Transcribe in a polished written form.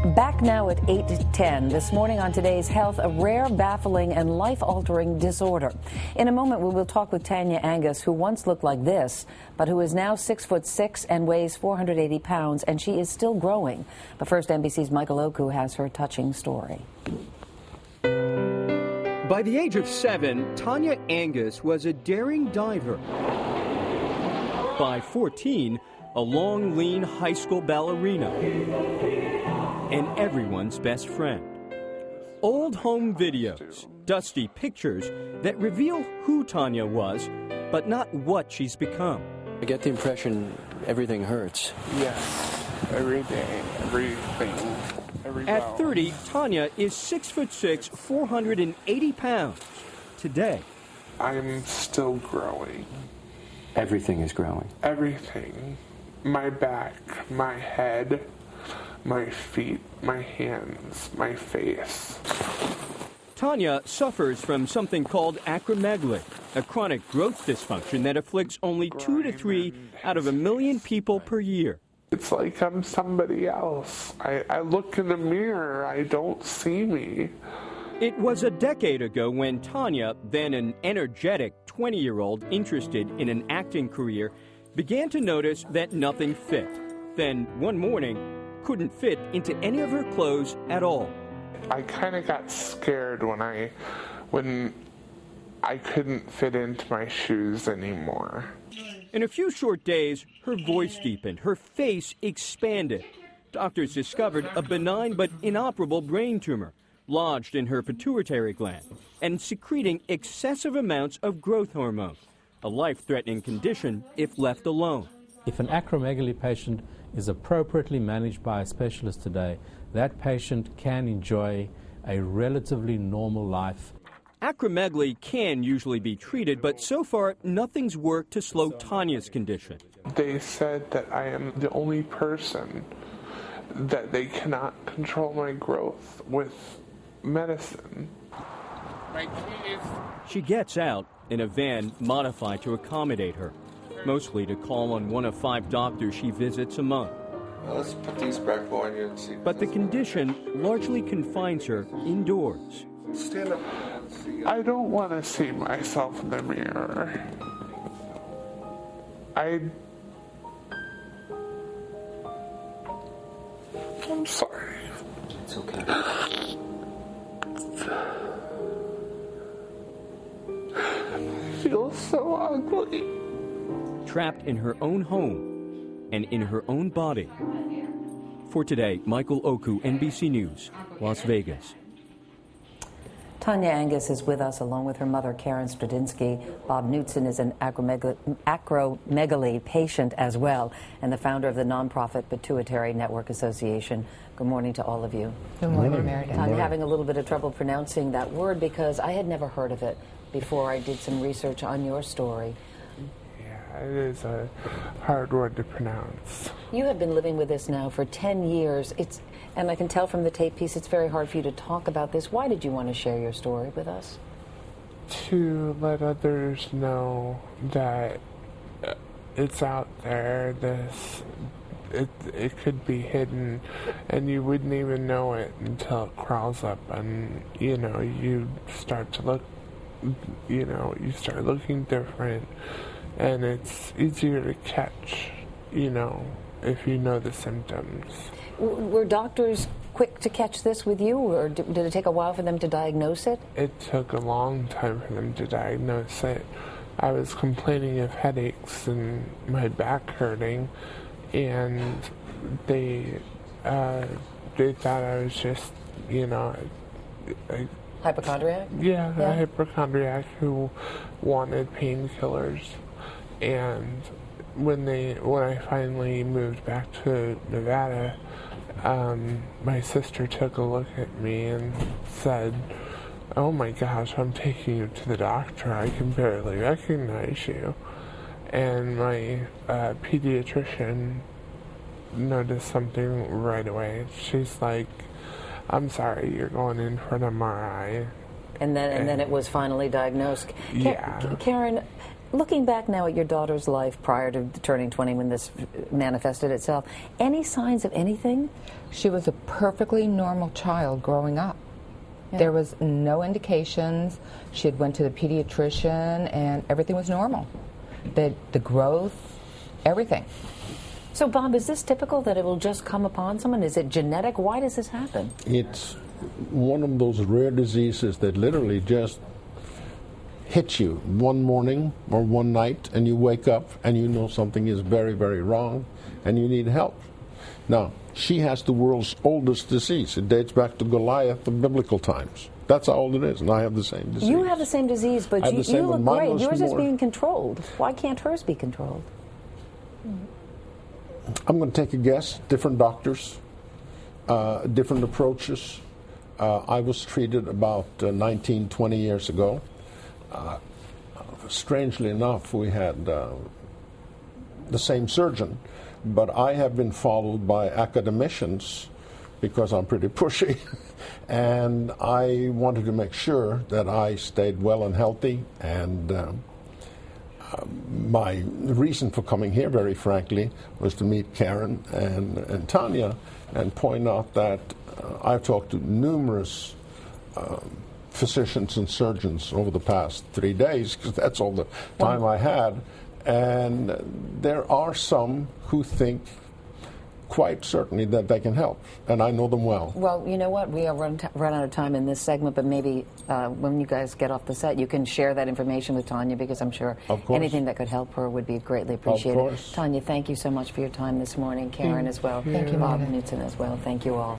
Back now at 8 to 10. This morning on Today's Health, a rare, baffling, and life-altering disorder. In a moment, we will talk with Tanya Angus, who once looked like this, but who is now 6'6" and weighs 480 pounds, and she is still growing. But first, NBC's Michael Oku has her touching story. By the age of 7, Tanya Angus was a daring diver. By 14, a long, lean high school ballerina. And everyone's best friend. Old home videos, dusty pictures that reveal who Tanya was, but not what she's become. I get the impression everything hurts. Yes, every day, everything. At 30, Tanya is 6'6", 480 pounds. Today, I'm still growing. Everything is growing. Everything. My back, my head, my feet, my hands, my face. Tanya suffers from something called acromegaly, a chronic growth dysfunction that afflicts only 2 to 3 out of 1 million people per year. It's like I'm somebody else. I look in the mirror, I don't see me. It was a decade ago when Tanya, then an energetic 20-year-old interested in an acting career, began to notice that nothing fit. Then, one morning, couldn't fit into any of her clothes at all. I kind of got scared when I couldn't fit into my shoes anymore. In a few short days, her voice deepened, her face expanded. Doctors discovered a benign but inoperable brain tumor lodged in her pituitary gland and secreting excessive amounts of growth hormone, a life-threatening condition if left alone. If an acromegaly patient is appropriately managed by a specialist today, that patient can enjoy a relatively normal life. Acromegaly can usually be treated, but so far nothing's worked to slow Tanya's condition. They said that I am the only person that they cannot control my growth with medicine. My keys. She gets out in a van modified to accommodate her, mostly to call on one of 5 doctors she visits a month. Let's put these back on you and see. But the condition largely confines her indoors. Stand up. I don't want to see myself in the mirror. I'm sorry. It's okay. I feel so ugly. Trapped in her own home and in her own body. For today, Michael Oku, NBC News, Las Vegas. Tanya Angus is with us along with her mother, Karen Stradinsky. Bob Knutson is an acromegaly patient as well, and the founder of the nonprofit Pituitary Network Association. Good morning to all of you. Good morning, Meredith. I'm having a little bit of trouble pronouncing that word because I had never heard of it before I did some research on your story. Yeah, it is a hard word to pronounce. You have been living with this now for 10 years. And I can tell from the tape piece it's very hard for you to talk about this. Why did you want to share your story with us? To let others know that it's out there. It could be hidden, and you wouldn't even know it until it crawls up, and you start to look. You start looking different, and it's easier to catch. If you know the symptoms. Were doctors quick to catch this with you, or did it take a while for them to diagnose it? It took a long time for them to diagnose it. I was complaining of headaches and my back hurting, and they thought I was just, Hypochondriac? Yeah, a hypochondriac who wanted painkillers. And when I finally moved back to Nevada, my sister took a look at me and said, "Oh my gosh, I'm taking you to the doctor. I can barely recognize you." And my pediatrician noticed something right away. She's like, "I'm sorry, you're going in for an MRI." And then it was finally diagnosed. Yeah. Karen, Looking back now at your daughter's life prior to turning 20 when this manifested itself, any signs of anything? She was a perfectly normal child growing up. Yeah. There was no indications. She had went to the pediatrician and everything was normal. The growth, everything. So, Bob, is this typical that it will just come upon someone? Is it genetic? Why does this happen? It's one of those rare diseases that literally just hits you one morning or one night, and you wake up and you know something is very, very wrong and you need help. Now, she has the world's oldest disease. It dates back to Goliath, the biblical times. That's how old it is, and I have the same disease. You have the same disease, but you look great. Yours is being controlled. Why can't hers be controlled? I'm going to take a guess. Different doctors, different approaches. I was treated about 19, 20 years ago. Strangely enough, we had the same surgeon, but I have been followed by academicians because I'm pretty pushy, and I wanted to make sure that I stayed well and healthy, and my reason for coming here, very frankly, was to meet Karen and Tanya and point out that I've talked to numerous physicians and surgeons over the past 3 days, because that's all the time I had, and there are some who think quite certainly that they can help, and I know them well. Well, you know what? We are run out of time in this segment, but maybe when you guys get off the set, you can share that information with Tanya, because I'm sure anything that could help her would be greatly appreciated. Of course. Tanya, thank you so much for your time this morning. Karen as well. Thank you, Bob Knutson as well. Thank you all.